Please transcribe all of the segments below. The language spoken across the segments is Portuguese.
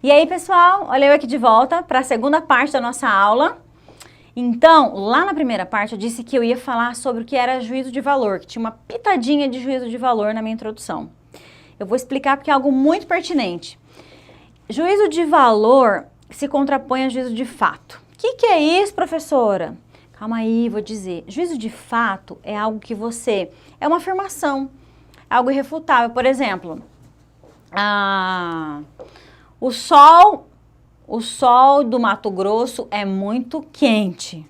E aí, pessoal, olha eu aqui de volta para a segunda parte da nossa aula. Então, lá na primeira parte eu disse que eu ia falar sobre o que era juízo de valor, que tinha uma pitadinha de juízo de valor na minha introdução. Eu vou explicar porque é algo muito pertinente. Juízo de valor se contrapõe a juízo de fato. O que é isso, professora? Calma aí, vou dizer. Juízo de fato é algo que você... é uma afirmação, algo irrefutável. Por exemplo, o sol do Mato Grosso é muito quente,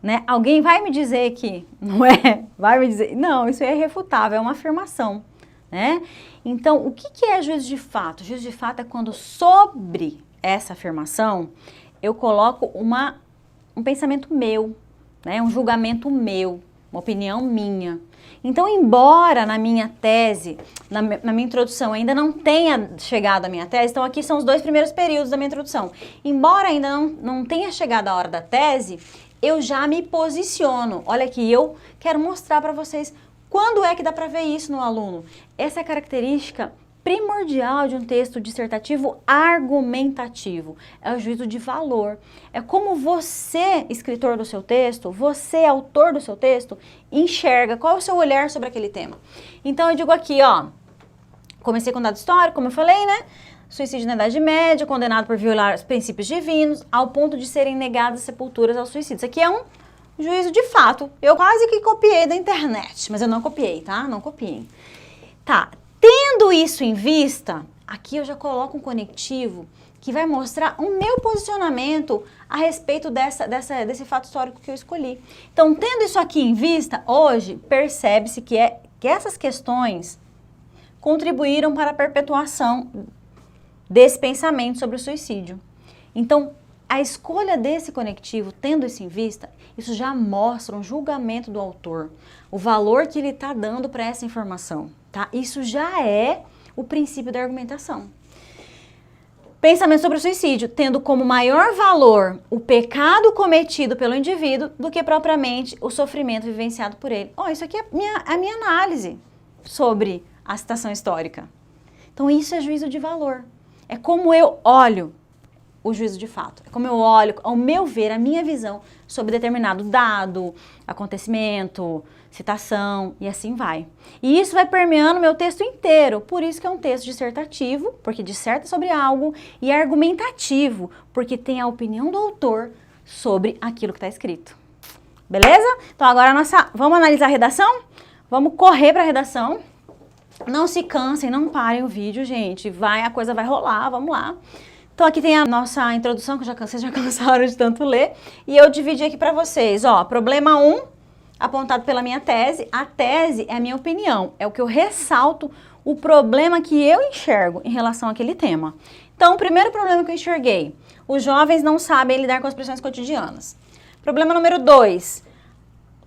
né? Alguém vai me dizer que não é? Vai me dizer? Não, isso é irrefutável, é uma afirmação, né? Então, o que é juízo de fato? Juízo de fato é quando sobre essa afirmação eu coloco um pensamento meu, né? Um julgamento meu, uma opinião minha. Então, embora na minha tese, na minha introdução ainda não tenha chegado a minha tese, então aqui são os 2 primeiros períodos da minha introdução. Embora ainda não tenha chegado a hora da tese, eu já me posiciono. Olha aqui, eu quero mostrar para vocês quando é que dá para ver isso no aluno. Essa é a característica primordial de um texto dissertativo argumentativo, é o juízo de valor. É como você, escritor do seu texto, você, autor do seu texto, enxerga, qual é o seu olhar sobre aquele tema. Então eu digo aqui, ó, comecei com dado histórico, como eu falei, né? Suicídio na Idade Média, condenado por violar os princípios divinos, ao ponto de serem negadas sepulturas aos suicídios. Aqui é um juízo de fato. Eu quase que copiei da internet, mas eu não copiei, tá? Não copiei. Tá. Tendo isso em vista, aqui eu já coloco um conectivo que vai mostrar o meu posicionamento a respeito desse fato histórico que eu escolhi. Então, tendo isso aqui em vista, hoje percebe-se que essas questões contribuíram para a perpetuação desse pensamento sobre o suicídio. Então, a escolha desse conectivo, tendo isso em vista, isso já mostra um julgamento do autor, o valor que ele está dando para essa informação. Tá? Isso já é o princípio da argumentação. Pensamento sobre o suicídio, tendo como maior valor o pecado cometido pelo indivíduo do que propriamente o sofrimento vivenciado por ele. Isso aqui é a minha análise sobre a citação histórica. Então isso é juízo de valor. É como eu olho o juízo de fato. É como eu olho, ao meu ver, a minha visão sobre determinado dado, acontecimento, citação e assim vai. E isso vai permeando meu texto inteiro, por isso que é um texto dissertativo, porque disserta sobre algo, e argumentativo, porque tem a opinião do autor sobre aquilo que está escrito. Beleza? Então agora vamos analisar a redação? Vamos correr para a redação. Não se cansem, não parem o vídeo, gente. A coisa vai rolar, vamos lá. Então aqui tem a nossa introdução, que vocês já cansaram de tanto ler, e eu dividi aqui para vocês, ó, problema 1, apontado pela minha tese. A tese é a minha opinião, é o que eu ressalto, o problema que eu enxergo em relação àquele tema. Então, o primeiro problema que eu enxerguei, os jovens não sabem lidar com as pressões cotidianas. Problema número 2,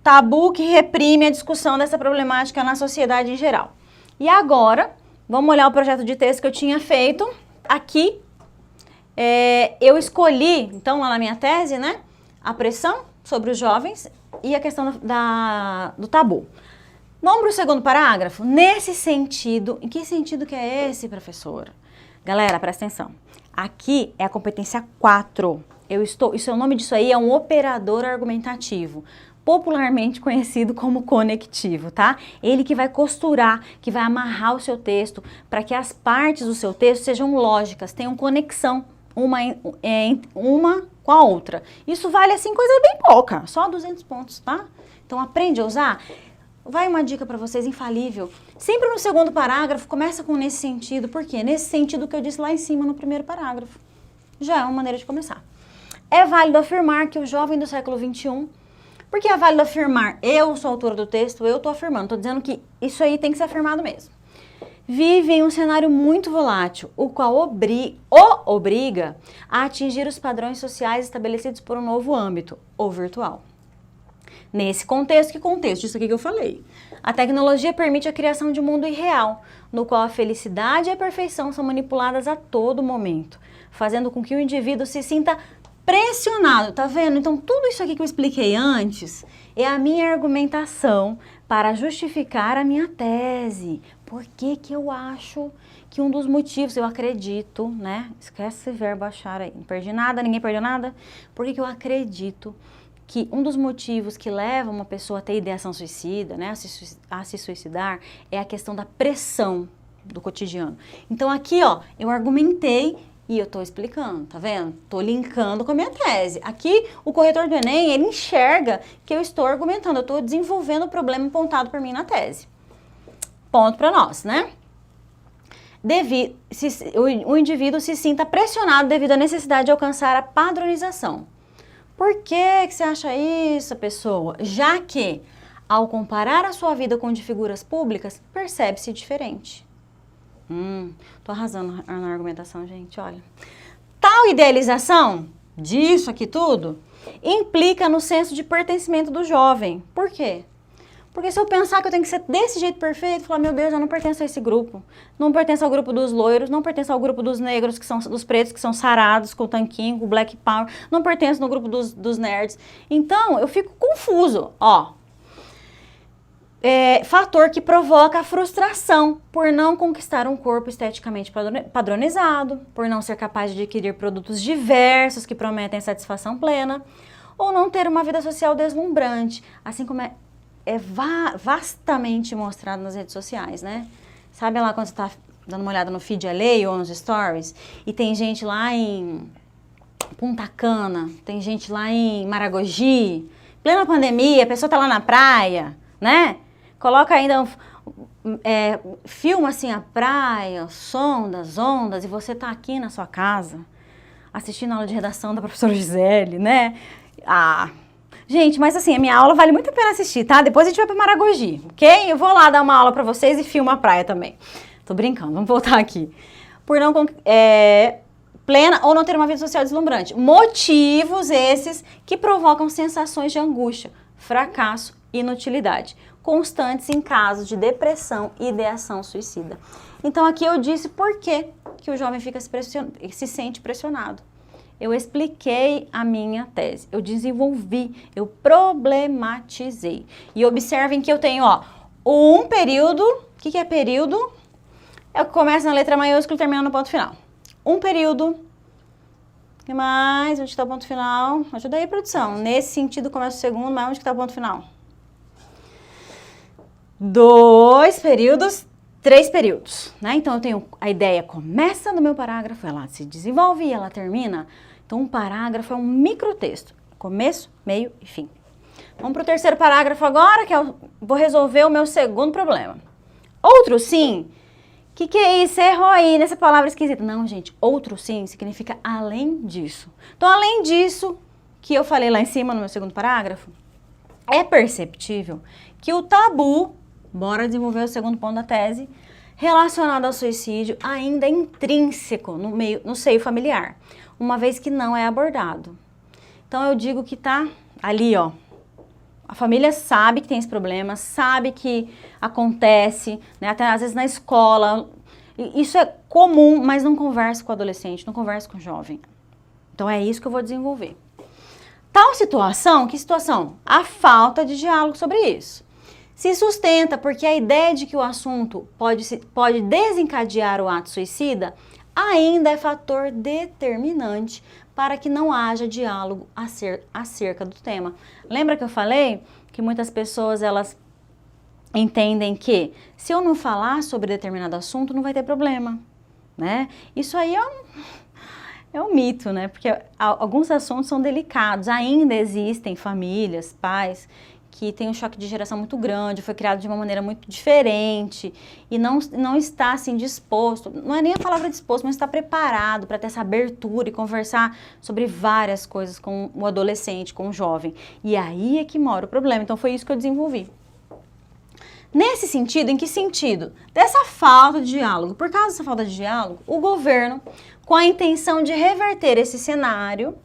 tabu que reprime a discussão dessa problemática na sociedade em geral. E agora, vamos olhar o projeto de texto que eu tinha feito. Aqui, eu escolhi, então, lá na minha tese, né, a pressão sobre os jovens e a questão do tabu. Vamos para o segundo parágrafo? Nesse sentido, em que sentido que é esse, professora? Galera, presta atenção. Aqui é a competência 4. O nome disso aí é um operador argumentativo, popularmente conhecido como conectivo, tá? Ele que vai costurar, que vai amarrar o seu texto para que as partes do seu texto sejam lógicas, tenham conexão uma com a outra. Isso vale assim coisa bem pouca, só 200 pontos, tá? Então aprende a usar. Vai uma dica para vocês, infalível. Sempre no segundo parágrafo, começa com nesse sentido. Por quê? Nesse sentido que eu disse lá em cima no primeiro parágrafo. Já é uma maneira de começar. É válido afirmar que o jovem do século XXI... Por que é válido afirmar? Eu sou autora do texto, eu estou afirmando. Estou dizendo que isso aí tem que ser afirmado mesmo. Vive em um cenário muito volátil, o qual obriga a atingir os padrões sociais estabelecidos por um novo âmbito, o virtual. Nesse contexto, que contexto? Isso aqui que eu falei. A tecnologia permite a criação de um mundo irreal, no qual a felicidade e a perfeição são manipuladas a todo momento, fazendo com que o indivíduo se sinta pressionado, tá vendo? Então, tudo isso aqui que eu expliquei antes é a minha argumentação para justificar a minha tese. por que que eu acho que um dos motivos, eu acredito, né? Esquece esse verbo achar aí, não perdi nada, ninguém perdeu nada. Por que que eu acredito que um dos motivos que leva uma pessoa a ter ideação suicida, né, a se suicidar, é a questão da pressão do cotidiano. Então aqui, ó, eu argumentei e eu tô explicando, tá vendo? Tô linkando com a minha tese. Aqui, o corretor do Enem, ele enxerga que eu estou argumentando, eu tô desenvolvendo o problema apontado por mim na tese. Ponto para nós, né? O indivíduo se sinta pressionado devido à necessidade de alcançar a padronização. Por que você acha isso, pessoa? Já que, ao comparar a sua vida com de figuras públicas, percebe-se diferente. Tô arrasando na argumentação, gente, olha. Tal idealização disso aqui tudo implica no senso de pertencimento do jovem. Por quê? Porque se eu pensar que eu tenho que ser desse jeito perfeito, falar, meu Deus, eu não pertenço a esse grupo. Não pertenço ao grupo dos loiros, não pertenço ao grupo dos negros, que são dos pretos, que são sarados, com o tanquinho, com o black power. Não pertenço no grupo dos nerds. Então, eu fico confuso, ó. Fator que provoca a frustração por não conquistar um corpo esteticamente padronizado, por não ser capaz de adquirir produtos diversos que prometem satisfação plena, ou não ter uma vida social deslumbrante, assim como é vastamente mostrado nas redes sociais, né? Sabe lá quando você tá dando uma olhada no feed alheio ou nos stories, e tem gente lá em Punta Cana, tem gente lá em Maragogi, plena pandemia, a pessoa tá lá na praia, né? Coloca ainda, filma assim a praia, o som das ondas, e você tá aqui na sua casa, assistindo a aula de redação da professora Gisele, né? Gente, mas assim, a minha aula vale muito a pena assistir, tá? Depois a gente vai pra Maragogi, ok? Eu vou lá dar uma aula pra vocês e filmo a praia também. Tô brincando, vamos voltar aqui. Por não plena ou não ter uma vida social deslumbrante. Motivos esses que provocam sensações de angústia, fracasso e inutilidade, constantes em casos de depressão e ideação suicida. Então aqui eu disse por que o jovem fica se sente pressionado. Eu expliquei a minha tese, eu desenvolvi, eu problematizei. E observem que eu tenho, ó, um período, o que é período? Eu começo na letra maiúscula e termino no ponto final. Um período, o que mais? Onde está o ponto final? Ajuda aí, produção. Nesse sentido começa o segundo, mas onde está o ponto final? 2 períodos, 3 períodos, né? Então eu tenho, a ideia começa no meu parágrafo, ela se desenvolve e ela termina. Então um parágrafo é um microtexto, começo, meio e fim. Vamos para o terceiro parágrafo agora, que eu vou resolver o meu segundo problema. Outro sim, que é isso? Você errou aí nessa palavra esquisita. Não, gente, outro sim significa além disso. Então além disso, que eu falei lá em cima no meu segundo parágrafo, é perceptível que o tabu, bora desenvolver o segundo ponto da tese, relacionado ao suicídio ainda é intrínseco no seio familiar, uma vez que não é abordado. Então eu digo que tá ali, ó, a família sabe que tem esse problema, sabe que acontece, né, até às vezes na escola, isso é comum, mas não conversa com o adolescente, não conversa com o jovem. Então é isso que eu vou desenvolver. Tal situação, que situação? A falta de diálogo sobre isso. Se sustenta porque a ideia de que o assunto pode desencadear o ato suicida ainda é fator determinante para que não haja diálogo acerca do tema. Lembra que eu falei que muitas pessoas elas entendem que se eu não falar sobre determinado assunto não vai ter problema, né? Isso aí é um mito, né? Porque alguns assuntos são delicados, ainda existem famílias, pais que tem um choque de geração muito grande, foi criado de uma maneira muito diferente e não está assim disposto, não é nem a palavra disposto, mas está preparado para ter essa abertura e conversar sobre várias coisas com o adolescente, com o jovem. E aí é que mora o problema, então foi isso que eu desenvolvi. Nesse sentido, em que sentido? Dessa falta de diálogo. Por causa dessa falta de diálogo, o governo, com a intenção de reverter esse cenário,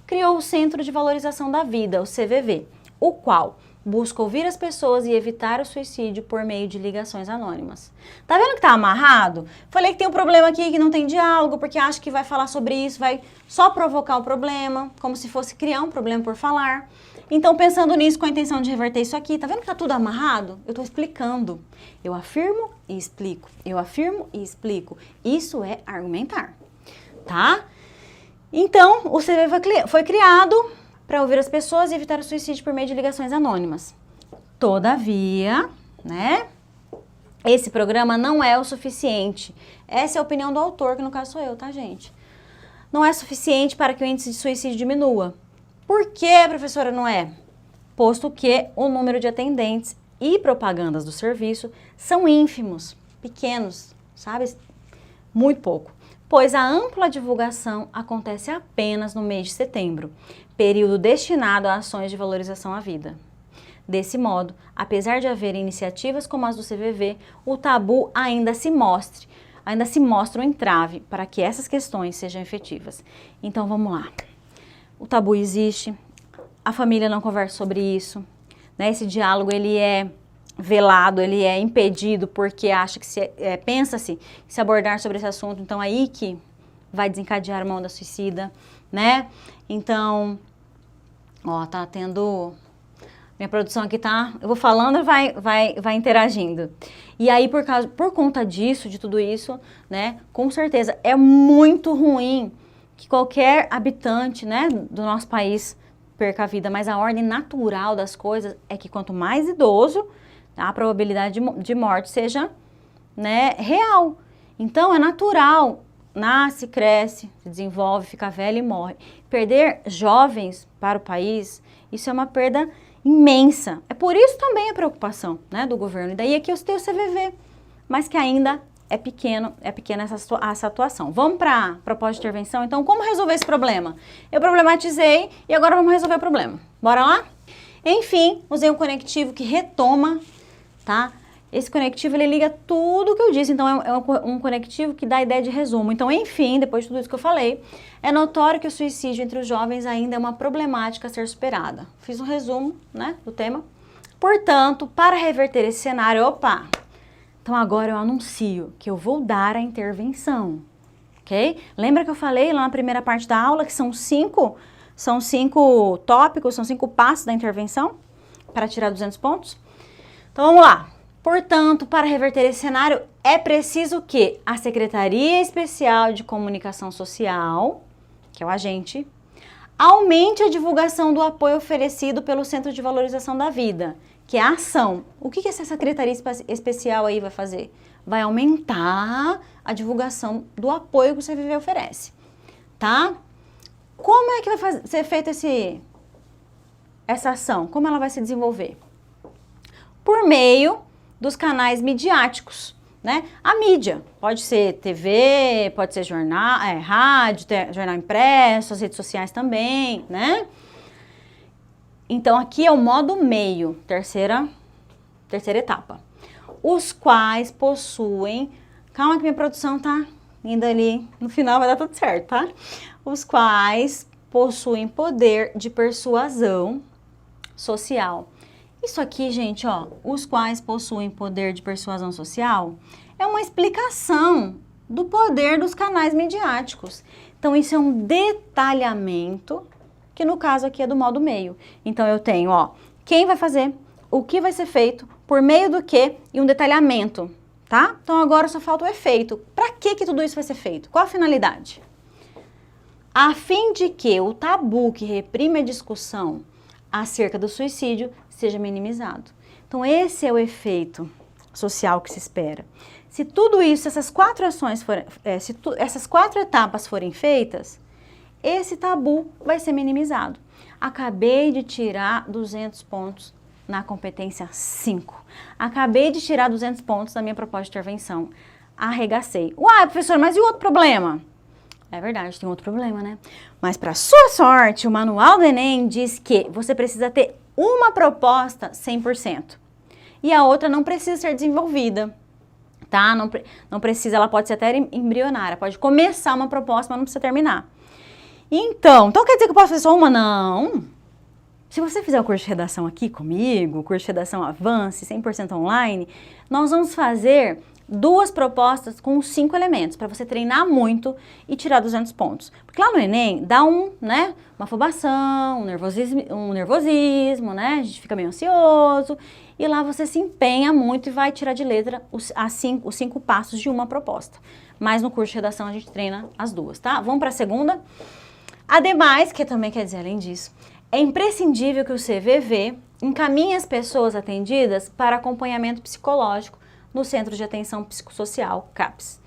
criou o Centro de Valorização da Vida, o CVV, o qual busca ouvir as pessoas e evitar o suicídio por meio de ligações anônimas. Tá vendo que tá amarrado? Falei que tem um problema aqui que não tem diálogo, porque acha que vai falar sobre isso, vai só provocar o problema, como se fosse criar um problema por falar. Então, pensando nisso, com a intenção de reverter isso aqui, tá vendo que tá tudo amarrado? Eu tô explicando. Eu afirmo e explico. Eu afirmo e explico. Isso é argumentar, tá? Então, o CVV foi criado para ouvir as pessoas e evitar o suicídio por meio de ligações anônimas. Todavia, né, esse programa não é o suficiente. Essa é a opinião do autor, que no caso sou eu, tá, gente? Não é suficiente para que o índice de suicídio diminua. Por que, professora, não é? Posto que o número de atendentes e propagandas do serviço são ínfimos, pequenos, sabe? Muito pouco. Pois a ampla divulgação acontece apenas no mês de setembro, período destinado a ações de valorização à vida. Desse modo, apesar de haver iniciativas como as do CVV, o tabu ainda se mostra um entrave para que essas questões sejam efetivas. Então vamos lá. O tabu existe, a família não conversa sobre isso, né? Esse diálogo ele é velado, ele é impedido porque acha que pensa-se que se abordar sobre esse assunto, então aí que vai desencadear a onda suicida, né? Então, ó, tá tendo... Minha produção aqui tá... Eu vou falando e vai interagindo. E aí, por conta disso, de tudo isso, né? Com certeza, é muito ruim que qualquer habitante, né, do nosso país perca a vida. Mas a ordem natural das coisas é que quanto mais idoso, a probabilidade de morte seja, né, real. Então, é natural. Nasce, cresce, se desenvolve, fica velho e morre. Perder jovens para o país, isso é uma perda imensa. É por isso também a preocupação, né, do governo. E daí aqui eu tenho o CVV, mas que ainda é pequena essa atuação. Vamos para a proposta de intervenção? Então, como resolver esse problema? Eu problematizei e agora vamos resolver o problema. Bora lá? Enfim, usei um conectivo que retoma, tá? Esse conectivo, ele liga tudo que eu disse, então é um conectivo que dá a ideia de resumo. Então, enfim, depois de tudo isso que eu falei, é notório que o suicídio entre os jovens ainda é uma problemática a ser superada. Fiz um resumo, né, do tema. Portanto, para reverter esse cenário, então agora eu anuncio que eu vou dar a intervenção, ok? Lembra que eu falei lá na primeira parte da aula que são cinco tópicos, são 5 passos da intervenção para tirar 200 pontos? Então vamos lá. Portanto, para reverter esse cenário, é preciso que a Secretaria Especial de Comunicação Social, que é o agente, aumente a divulgação do apoio oferecido pelo Centro de Valorização da Vida, que é a ação. O que essa Secretaria Especial aí vai fazer? Vai aumentar a divulgação do apoio que o CVV oferece, tá? Como é que vai ser feita essa ação? Como ela vai se desenvolver? Por meio dos canais midiáticos, né? A mídia, pode ser TV, pode ser jornal, rádio, jornal impresso, as redes sociais também, né? Então, aqui é o modo meio, terceira etapa. Os quais possuem... Calma que minha produção tá indo ali, no final vai dar tudo certo, tá? Os quais possuem poder de persuasão social. Isso aqui, gente, ó, os quais possuem poder de persuasão social, é uma explicação do poder dos canais midiáticos. Então, isso é um detalhamento, que no caso aqui é do modo meio. Então, eu tenho, ó, quem vai fazer, o que vai ser feito, por meio do que e um detalhamento, tá? Então, agora só falta o efeito. Para que tudo isso vai ser feito? Qual a finalidade? A fim de que o tabu que reprime a discussão acerca do suicídio seja minimizado. Então, esse é o efeito social que se espera. Se tudo isso, essas 4 ações forem, essas 4 etapas forem feitas, esse tabu vai ser minimizado. Acabei de tirar 200 pontos na competência 5. Acabei de tirar 200 pontos da minha proposta de intervenção. Arregacei. Uai, professor, mas e o outro problema? É verdade, tem outro problema, né? Mas para sua sorte, o manual do Enem diz que você precisa ter uma proposta 100%. E a outra não precisa ser desenvolvida, tá? Não precisa, ela pode ser até embrionária. Pode começar uma proposta, mas não precisa terminar. Então quer dizer que eu posso fazer só uma? Não. Se você fizer o curso de redação aqui comigo, o curso de redação Avance, 100% online, nós vamos fazer 2 propostas com 5 elementos, para você treinar muito e tirar 200 pontos. Porque lá no Enem dá né, uma afobação, um nervosismo, né, a gente fica meio ansioso, e lá você se empenha muito e vai tirar de letra os 5 passos de uma proposta. Mas no curso de redação a gente treina as 2, tá? Vamos para a segunda. Ademais, que também quer dizer além disso, é imprescindível que o CVV encaminhe as pessoas atendidas para acompanhamento psicológico no Centro de Atenção Psicossocial, CAPS.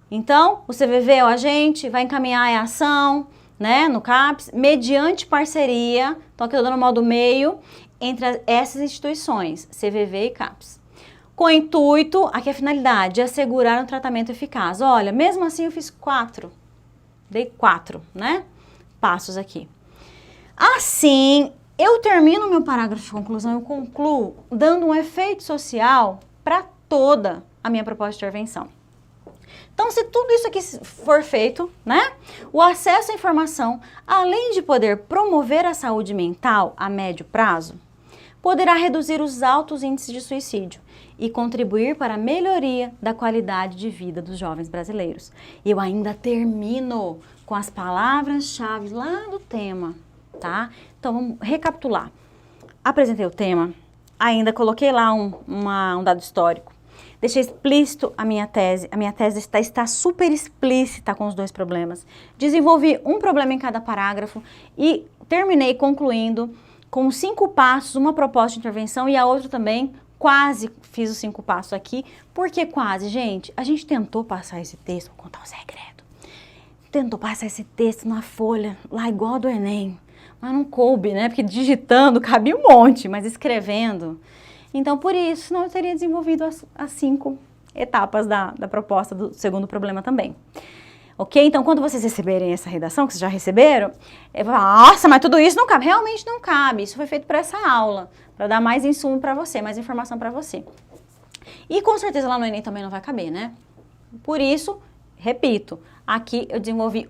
Então, o CVV, o agente, vai encaminhar a ação, né, no CAPS, mediante parceria, então aqui eu estou dando modo meio, entre essas instituições, CVV e CAPS. Com o intuito, aqui a finalidade, de assegurar um tratamento eficaz. Olha, mesmo assim eu fiz 4, dei 4, né, passos aqui. Assim, eu termino meu parágrafo de conclusão, eu concluo dando um efeito social para toda a minha proposta de intervenção. Então, se tudo isso aqui for feito, né, o acesso à informação, além de poder promover a saúde mental a médio prazo, poderá reduzir os altos índices de suicídio e contribuir para a melhoria da qualidade de vida dos jovens brasileiros. Eu ainda termino com as palavras-chave lá do tema, tá? Então, vamos recapitular. Apresentei o tema, ainda coloquei lá um dado histórico. Deixei explícito a minha tese está super explícita com os 2 problemas. Desenvolvi um problema em cada parágrafo e terminei concluindo com 5 passos, uma proposta de intervenção e a outra também, quase fiz os 5 passos aqui. Por que quase, gente? A gente tentou passar esse texto, vou contar um segredo. Tentou passar esse texto na folha, lá igual do Enem, mas não coube, né? Porque digitando cabia um monte, mas escrevendo... Então, por isso, senão eu teria desenvolvido as 5 etapas da proposta do segundo problema também. Ok? Então, quando vocês receberem essa redação, que vocês já receberam, eu vou falar, nossa, mas tudo isso não cabe. Realmente não cabe. Isso foi feito para essa aula, para dar mais insumo para você, mais informação para você. E com certeza lá no Enem também não vai caber, né? Por isso, repito, aqui eu desenvolvi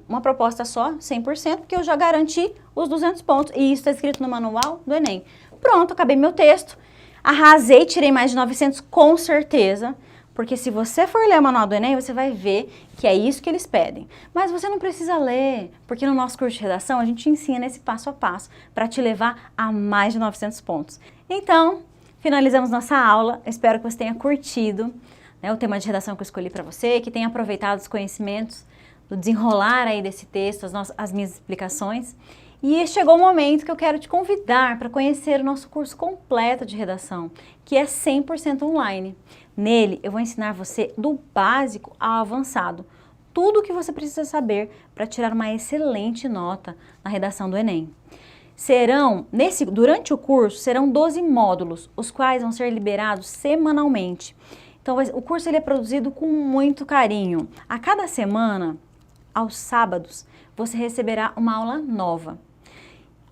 uma proposta só, 100%, porque eu já garanti os 200 pontos. E isso está escrito no manual do Enem. Pronto, acabei meu texto, arrasei, tirei mais de 900 com certeza, porque se você for ler o manual do Enem, você vai ver que é isso que eles pedem. Mas você não precisa ler, porque no nosso curso de redação a gente ensina esse passo a passo para te levar a mais de 900 pontos. Então, finalizamos nossa aula, espero que você tenha curtido, né, o tema de redação que eu escolhi para você, que tenha aproveitado os conhecimentos do desenrolar aí desse texto, as minhas explicações. E chegou o momento que eu quero te convidar para conhecer o nosso curso completo de redação, que é 100% online. Nele, eu vou ensinar você do básico ao avançado, tudo o que você precisa saber para tirar uma excelente nota na redação do Enem. Durante o curso, serão 12 módulos, os quais vão ser liberados semanalmente. Então, o curso ele é produzido com muito carinho. A cada semana, aos sábados, você receberá uma aula nova.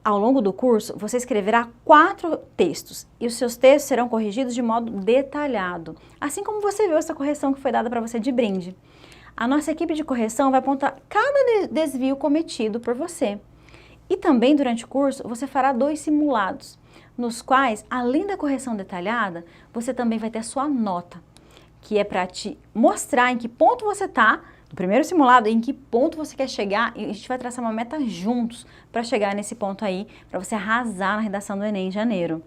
Ao longo do curso, você escreverá 4 textos e os seus textos serão corrigidos de modo detalhado, assim como você viu essa correção que foi dada para você de brinde. A nossa equipe de correção vai apontar cada desvio cometido por você. E também, durante o curso, você fará 2 simulados, nos quais, além da correção detalhada, você também vai ter a sua nota, que é para te mostrar em que ponto você está, no primeiro simulado, em que ponto você quer chegar, e a gente vai traçar uma meta juntos para chegar nesse ponto aí, para você arrasar na redação do Enem em janeiro.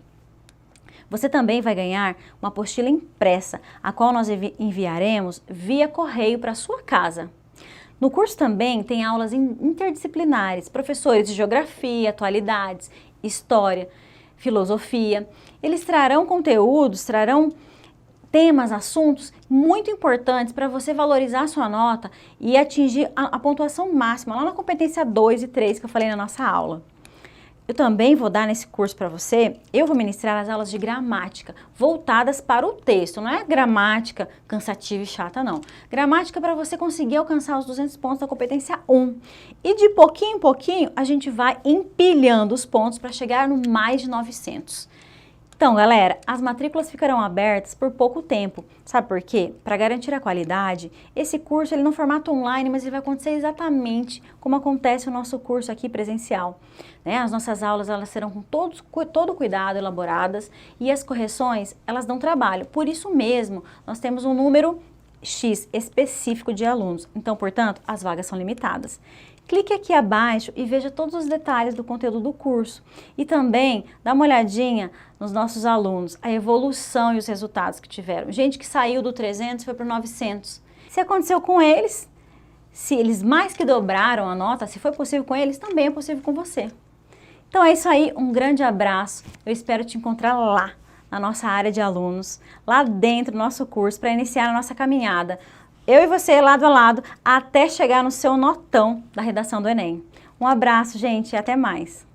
Você também vai ganhar uma apostila impressa, a qual nós enviaremos via correio para sua casa. No curso também tem aulas interdisciplinares, professores de geografia, atualidades, história, filosofia. Eles trarão conteúdos, trarão temas, assuntos muito importantes para você valorizar a sua nota e atingir a pontuação máxima lá na competência 2 e 3 que eu falei na nossa aula. Eu também vou dar nesse curso para você, eu vou ministrar as aulas de gramática, voltadas para o texto, não é gramática cansativa e chata, não. Gramática para você conseguir alcançar os 200 pontos da competência 1. E de pouquinho em pouquinho, a gente vai empilhando os pontos para chegar no mais de 900. Então, galera, as matrículas ficarão abertas por pouco tempo. Sabe por quê? Para garantir a qualidade, esse curso ele no formato online, mas ele vai acontecer exatamente como acontece o nosso curso aqui presencial. Né? As nossas aulas elas serão com todo cuidado elaboradas e as correções elas dão trabalho. Por isso mesmo, nós temos um número X específico de alunos. Então, portanto, as vagas são limitadas. Clique aqui abaixo e veja todos os detalhes do conteúdo do curso. E também dá uma olhadinha nos nossos alunos, a evolução e os resultados que tiveram. Gente que saiu do 300 e foi para o 900. Se aconteceu com eles, se eles mais que dobraram a nota, se foi possível com eles, também é possível com você. Então é isso aí, um grande abraço. Eu espero te encontrar lá, na nossa área de alunos, lá dentro do nosso curso, para iniciar a nossa caminhada. Eu e você, lado a lado, até chegar no seu notão da redação do Enem. Um abraço, gente, e até mais.